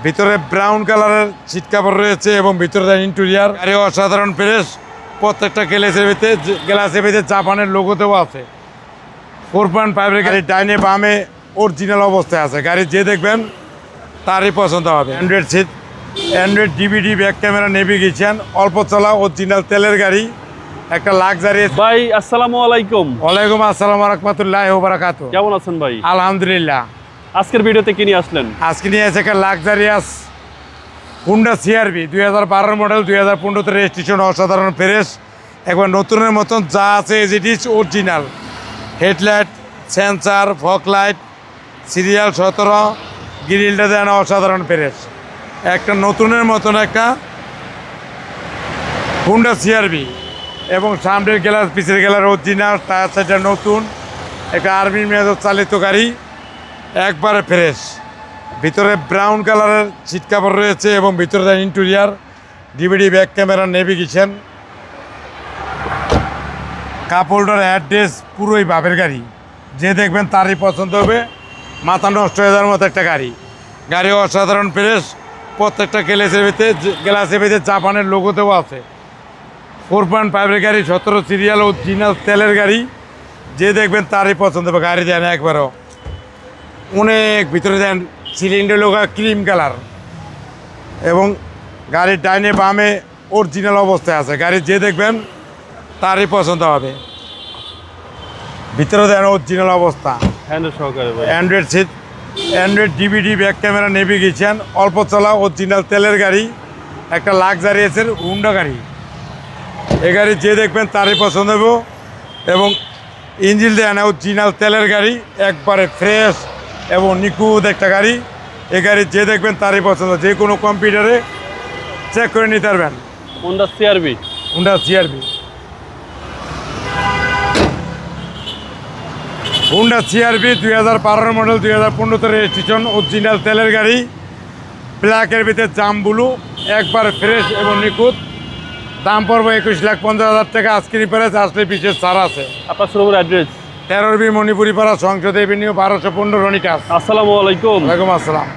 ভিতরে ব্রাউন কালারের seat cover রয়েছে এবং ভিতরে ইন্টেরিয়ার গাড়ি অসাধারণ ফ্রেশ। প্রত্যেকটা গ্লাসের ভিতরে জাপানের লোগোতেও আছে। 4.5 গাড়ি ডাইনে বামে অরিজিনাল অবস্থায় আছে। গাড়ি যে দেখবেন তারই পছন্দ হবে। Android seat, Android DVD, back camera, navigation, অল্প চলা অরিজিনাল তেলের গাড়ি, একটা লাক্সারি। ভাই আসসালামু আলাইকুম। ওয়ালাইকুম আসসালাম ওয়া রাহমাতুল্লাহি ওয়া বারাকাতুহু। কেমন আছেন ভাই? আলহামদুলিল্লাহ। আজকের ভিডিওতে কি নিয়ে আসলেন? আজকে নিয়ে এসে একটা luxurious Honda CR-V 2012 model, 2015 registration, অসাধারণ ফ্রেশ, একবার নতুনের মতন যা আছে as it is original. Headlight, sensor, fog light, serial 17, গ্রিলটা দেন অসাধারণ ফ্রেশ, একটা নতুনের মতন একটা হুন্ডা CR-V। এবং সামনের গ্লাস, পিছের গ্লাস অরিজিনাল, টায়ার সাইডটা নতুন, একটা আর্মি মেজর চালিত গাড়ি, একবারে ফ্রেশ। ভিতরে ব্রাউন কালারের সিট কাভার রয়েছে এবং ভিতরে interior, DVD, back camera, navigation, cup holder, address, পুরোই বাপের গাড়ি। যে দেখবেন তারই পছন্দ হবে। মাথা নষ্ট হয়ে যাওয়ার মতো একটা গাড়ি। গাড়ি অসাধারণ ফ্রেশ। প্রত্যেকটা গ্লাসের ভিতরে জাপানের লোগোতেও আছে। 4.5 গাড়ি, 17 সিরিয়াল, অরিজিনাল তেলের গাড়ি। যে দেখবেন তারই পছন্দ হবে। গাড়ি দেন একবারও অনেক ভিতরে দেন সিলিন্ডার লোগা ক্রিম কালার এবং গাড়ির ডাইনে বামে অরিজিনাল অবস্থায় আছে। গাড়ি যে দেখবেন তারই পছন্দ হবে। ভিতরে দেন অরিজিনাল অবস্থা, হ্যান্ডেল সহকারে ভাই। Android seat, Android DVD, back camera, navigation, অল্প চলা অরিজিনাল তেলের গাড়ি, একটা লাক্সারি এসের হুন্ডা গাড়ি। এই গাড়ি যে দেখবেন তারই পছন্দ হবে। এবং ইঞ্জিন দেন অরিজিনাল তেলের গাড়ি, একবারে ফ্রেশ এবং নিখুঁত একটা গাড়ি। এই গাড়ি যে দেখবেন তারই পছন্দ। যে কোনো কম্পিউটারে চেক করে নিতে পারবেন। Honda CR-V। Honda CR-V, Honda CR-V 2012 model, 2015 registration, original তেলের গাড়ি, ব্ল্যাকের ভিতরে জাম ব্লু, একবার ফ্রেশ এবং নিখুঁত। দাম পড়বে 21,50,000 টাকা। আজকের প্রাইস আসলে বিশেষ ছাড় আছে। আপনার শোরুমের অ্যাড্রেস? 13B মণিপুরি পাড়া, সংসদ এভিনিউ, 1215 রনিকাস। আসসালামু আলাইকুম। ওয়ালাইকুম আসসালাম।